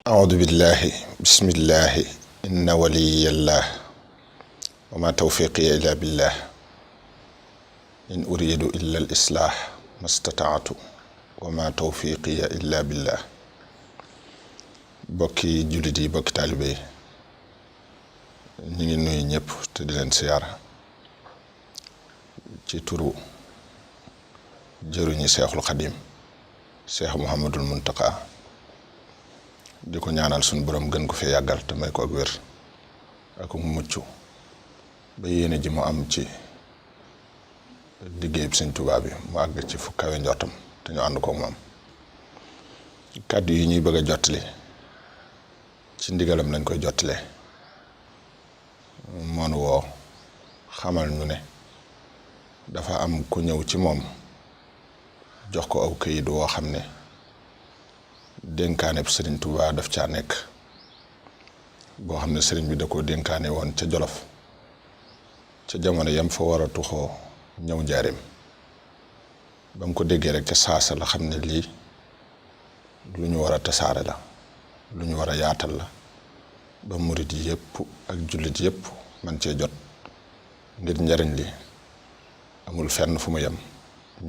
أعوذ بالله بسم الله إن ولي الله وما توفيقي إلا بالله إن أريد إلا الإصلاح ما استطعت وما توفيقي إلا بالله bokki jullit yi bokki taalibe yi ñu ngi nuyu ñëpp te di leen siyaara ci turu jëruñi Seexul Xadim Seex Muhammadul Muntaqa di ko ñaanal suñu borom gën ko fee yàggal te may ko ak wér ak mucc ba yéene ji mu am ci liggéey bi Sëñ Tuubaa bi mu àgg ci fu kawe njortam te ñu ànd ko moom kàddu yi ñuy bëgg a jottali ci ndigalam lañ koy jottale moonu woo xamal ñu ne dafa am ku ñëw ci moom jox ko aw këyit woo xam ne dénkaane bi Sëriñ Tuubaa daf caa nekk boo xam ne sëriñ bi da ko dénkaane woon ca Jolof ca jamono yam fa war a tuxoo ñëw njaareem ba mu ko déggee rek ca saasa la xam ne lii lu ñu war a tasaare la lu ñu war a yaatal la ba murit yépp ak jullit yépp man cee jot ngir njariñ li amul fenn fu mu yem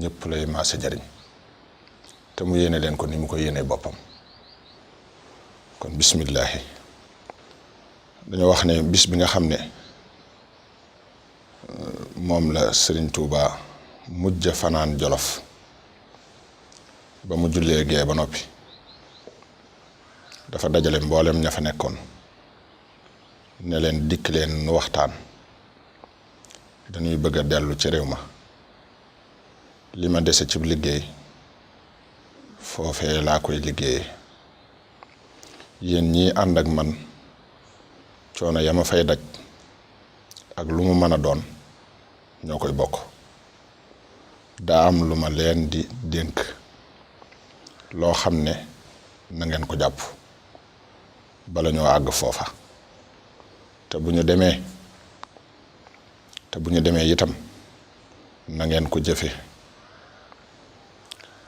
ñépp lay maase jariñ te mu yéene leen ko ni mu ko yéene boppam kon bismillahi dañoo wax ne bis bi nga xam ne moom la Sëriñ Tuubaa mujj fanaan Jolof ba mu jullee gee ba noppi dafa dajale mboolem ña fa nekkoon ne leen dikk leen nu waxtaan dañuy bëgg a dellu ci réew ma li ma dese ci liggéey foofee laa koy liggéeyee yéen ñii ànd ak man coono ya ma fay daj ak lu mu mën a doon ñoo koy bokk daa am lu ma leen di dénk loo xam ne na ngeen ko jàpp bala ñoo àgg foofa te bu ñu demee itam na ngeen ko jëfe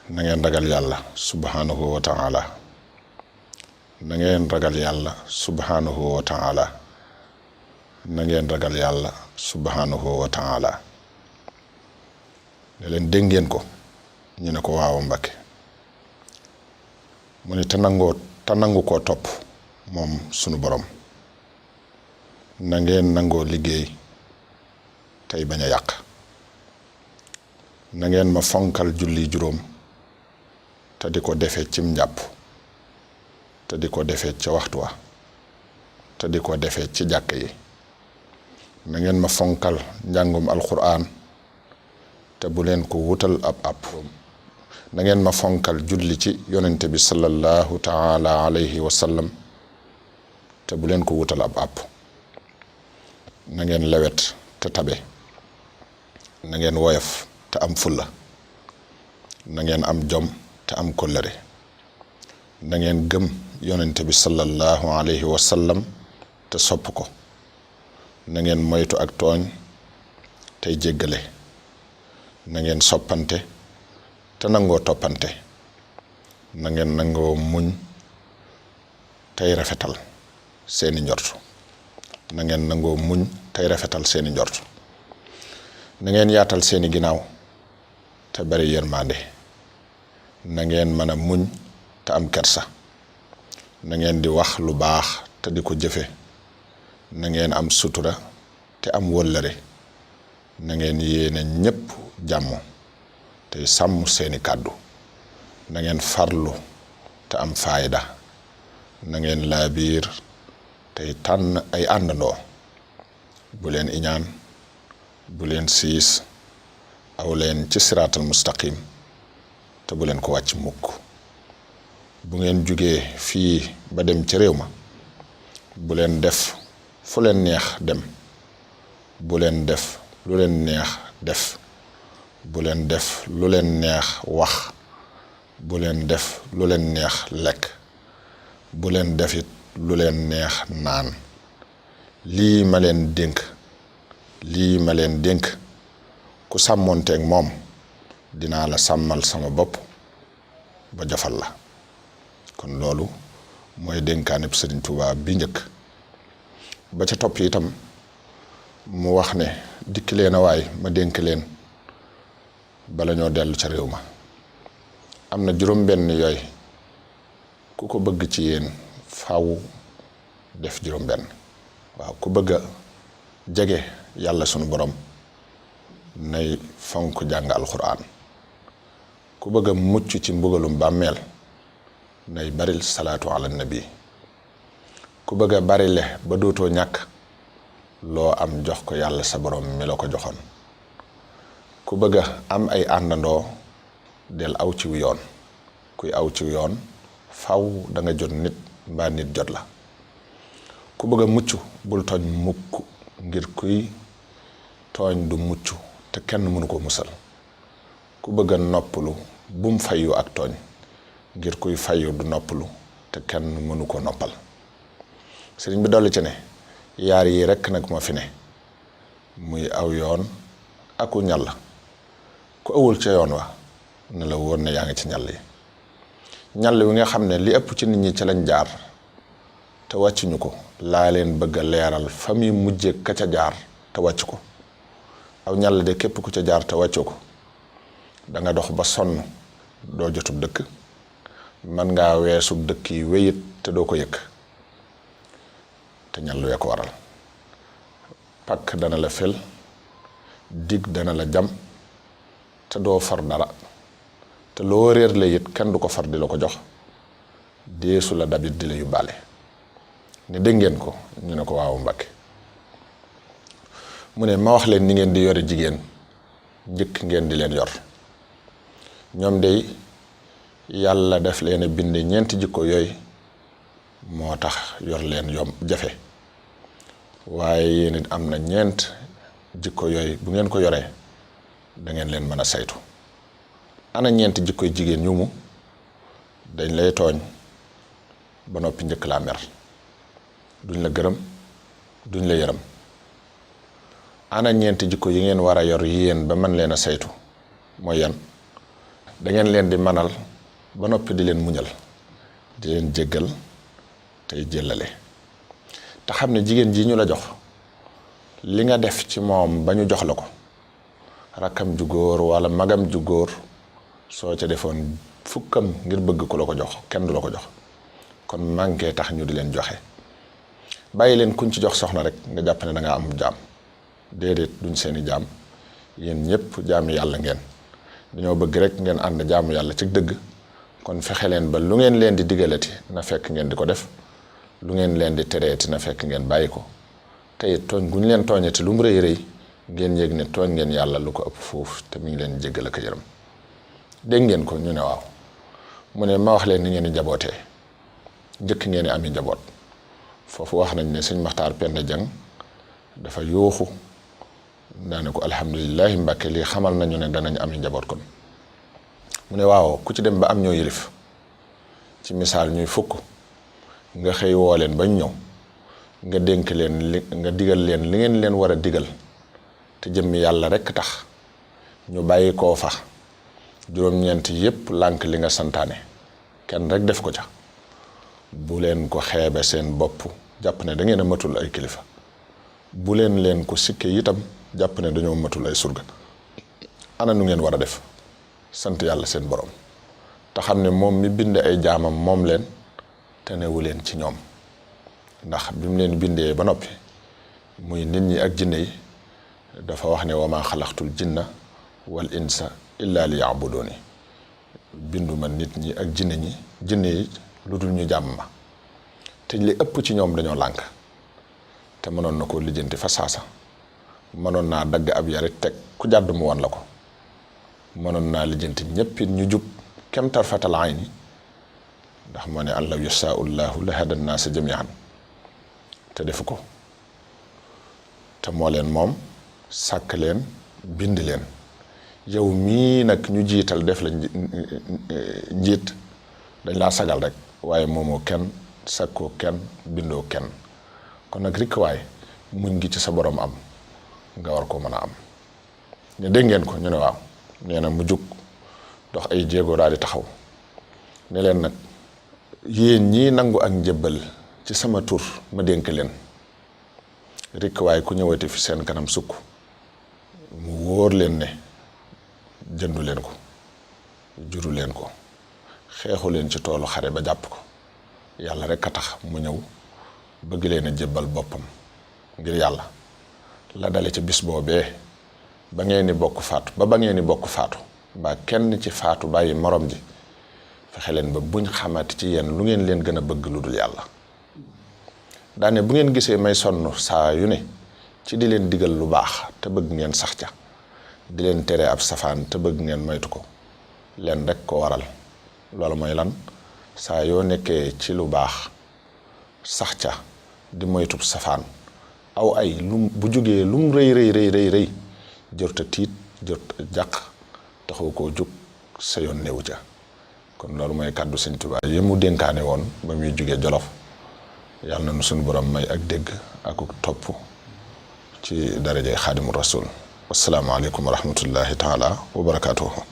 na ngeen ragal yàlla subhanahu wa ta'ala na ngeen ragal yàlla subhanahu wa ta'ala na ngeen ragal yàlla subhanahu wa ta'ala ne leen dégg ngeen ko ñu ne ko waaw Mbàkke mu ne te nangu koo topp moom sunu borom na ngeen nangoo liggéey tey bañ a yàq na ngeen ma fonkal julli juróom te di ko defee cim njàpp te di ko defee ca waxtu wa te di ko defee ci jàkk yi na ngeen ma fonkal njàngum alxuraan te bu leen ko wutal ab na ngeen ma fonkal julli ci yonente bi sallallahu taala alayhi wa sallam te bu leen ko wutal ab na ngeen lewet te tabe na ngeen woyof te am fulla na ngeen am jom te am kóllëre na ngeen gëm yonente bi sallallahu alayhi wa sallam te sopp ko na ngeen moytu ak tooñ tey jéggale na ngeen soppante te nangoo toppante na ngeen nangoo muñ tey rafetal seeni njort na ngeen nangoo muñ tey rafetal seeni njort na ngeen yaatal seeni ginnaaw te bari yërmande na ngeen mën a muñ te am kersa na ngeen di wax lu baax te di ko jëfe na ngeen am sutura te am wëllëre na ngeen yéene ñépp jàmm tey sàmm seeni kàddu na ngeen farlu te am faayda na ngeen laabiir tey tànn ay àndandoo bu leen iñaan bu leen siis aw leen ci siraatal mustaqim te bu leen ko wàcc mukk bu ngeen jugee fii ba dem ci réew ma bu leen def fu leen neex dem bu leen def lu leen neex def bu leen def lu leen neex wax bu leen def lu leen neex lekk bu leen defit lu leen neex naan lii ma leen dénk ku sàmmoonteeg moom dinaa la sàmmal sama bopp ba jafal la kon loolu mooy dénkaaneb Sëriñ Tuubaa bi njëkk. ba ca topp itam mu wax ne dikk leen a waay ma dénk leen bala ñoo dellu ca réew ma. am na juróom benn yooyu ku ko bëgg ci yéen faaw def juróom benn. waaw ku bëgg a jege yàlla sunu borom nay fonk jàng alxuraan. ku bëgg a mucc ci mbugalum bàmmeel nay baril salaatu ala nabi. ku bëgg a barile ba dootoo ñàkk loo am jox ko yàlla sa borom mi la ko joxoon. ku bëgg a am ay àndandoo del aw ciw yoon. kuy aw ciw yoon faw da nga jot nit mbaa nit jot la. ku bëgg a mucc bul tooñ mukk ngir kuy tooñ du mucc te kenn mënu ko musal. ku bëgg a noppalu bum fayu ak tooñ ngir kuy fayu du noppalu te kenn mënu ko noppal. sëriñ bi dolli ci ne yaar yi rekk nag moo fi ne muy aw yoon aku ñàll. ku awul ca yoon wa ne la woon ne yaa ngi ci ñàll yi. ñàll wi nga xam ne li ëpp ci nit ñi ca lañ jaar te wàccuñu ko laa leen bëgg a leeral fa muy mujje ka ca jaar te wàcc ko. aw ñàll de képp ku ca jaar te wàccoo ko da nga dox ba sonn doo jotub dëkk. mën ngaa weesu dëkk yi wéyit te doo ko yëkk te ñàll wee ko waral. pakk dana la fel dig dana la jam te doo far dara te loo réer la it kenn du ko far di la ko jox deesu la dabit di la yóbbaale. ne dégg ngeen ko ñu ne ko waaw Mbàkke. mu ne ma wax leen ni ngeen di yore jigéen njëkk ngeen di leen yor. ñoom day yàlla def leen a bind ñeenti jikko yooyu moo tax yor leen yomb jafe. waaye yéen it am na ñeent jikko yooyu bu ngeen ko yoree da ngeen leen mën a saytu. ana ñeenti jikkoy jigéen yu mu dañ lay tooñ ba noppi njëkk laa mer. duñ la gërëm duñ la yërëm. ana ñeenti jikko yi ngeen war a yor yéen ba mën leen a saytu mooy yan. da ngeen leen di manal ba noppi di leen muñal di leen jéggal tey jëllale. te xam ne jigéen ji ñu la jox li nga def ci moom ba ñu jox la ko rakkam ju góor wala magam ju góor soo ca defoon fukkam ngir bëgg ku la ko jox kenn du la ko jox. kon manqué tax ñu di leen joxe. bàyyi leen kuñ ci jox soxna rek nga jàpp ne da nga am jaam. déedéet duñ seeni jaam. yéen ñëpp jaami yàlla ngeen. dañoo bëgg rek ngeen ànd jaamu yàlla ci dëgg. kon fexe leen ba lu ngeen leen di digalati na fekk ngeen di ko def. lu ngeen leen di tereeti na fekk ngeen bàyyi ko. tey tooñ gu ñu leen tooñati lu mu rëy rëy ngeen yëg ne tooñ ngeen yàlla lu ko ëpp foofu te mi ngi leen jéggal ak yërëm. dégg ngeen ko ñu ne waaw. mu ne ma wax leen ni ngeen di jabootee njëkk ngeen di ami njaboot. foofu wax nañ ne sëñ Maxtaar Penda Jang dafa yooxu daane ko alhamdulilahi Mbàkke lii xamal nañu ne danañ ami njaboot kon. mu ne waaw ku ci dem ba am ñoo yilif ci misaal ñuy fukk nga xëy woo leen bañ ñëw nga dénk leen nga digal leen li ngeen leen war a digal te jëmmi yàlla rekk tax ñu bàyyi koo fa juróom-ñeent yépp lànk li nga santaane kenn rek def ko ca. bu leen ko xeebe seen bopp jàpp ne da ngeen a matul ay kilifa. bu leen ko sikke itam jàpp ne dañoo matul ay surga. ana nu ngeen war a def sant yàlla seen borom te xam ne moom mi bind ay jaamam moom leen te newu leen ci ñoom. ndax bi mu leen bindee ba noppi muy nit ñi ak jinne yi dafa wax ne wa maa xalaqtul jinna wal insa illa li ya'buduni. binduma nit ñi ak jinne yi lu dul ñu jàmm ma. te li ëpp ci ñoom dañoo lànk te mënoon na ko lijjanti fa saasa. mënoon naa dagg ab yarit teg ku jàdd mu wan la ko. mënoon naa lijjanti ñéppit ñu jub kem tarfatal ayni ndax moo ne an law yashaa'u llaahu la hada nnaasa jamii'an te defu ko. te moo leen moom sàkk leen bind leen. yow mii nag ñu jiital def la njiit dañ laa sagal rek waaye moomoo kenn sakkoo kenn bindoo kenn. kon nag rikk waay muñ gi ci sa borom am nga war ko mën a am. ne dégg ngeen ko ñu ne waaw. nee na mu jug dox ay jéego daal di taxaw ne leen nag yéen ñii nangu ak njëbbal ci sama tur ma dénk leen rikk waaye ku ñëwati fi seen kanam sukk mu wóor leen ne jëndu leen ko juru leen ko xeexu leen ci toolu xare ba jàpp ko yàlla rek a tax mu ñëw bëgg leen a jébbal boppam ngir yàlla la dale ci bis boobee ba ngeen ni bokk faatu ba ngeen ni bokk faatu ba kenn ci faatu bàyyi morom ji fexe leen ba buñ xamati ci yéen lu ngeen leen gën a bëgg lu dul yàlla daane bu ngeen gisee may sonn saa yu ne ci di leen digal lu baax te bëgg ngeen sax ca di leen tere ab safaan te bëgg ngeen moytu ko leen rek ko waral loolu mooy lan saa yoo nekkee ci lu baax sax ca di moytu safaan aw ay lum bu jógee lum rëy jërta tiit jërta jàq taxaw koo jóg sa yoon newu ca kon loolu mooy kàddu Sëñ Tuubaa yi mu dénkaane woon ba muy jógee Jolof yàlla na nu suñu borom may ak dégg ak topp ci darajay Xaadimu Rasuul wassalaamu aleykum wa rahmatullahi taala wa barakaatuhu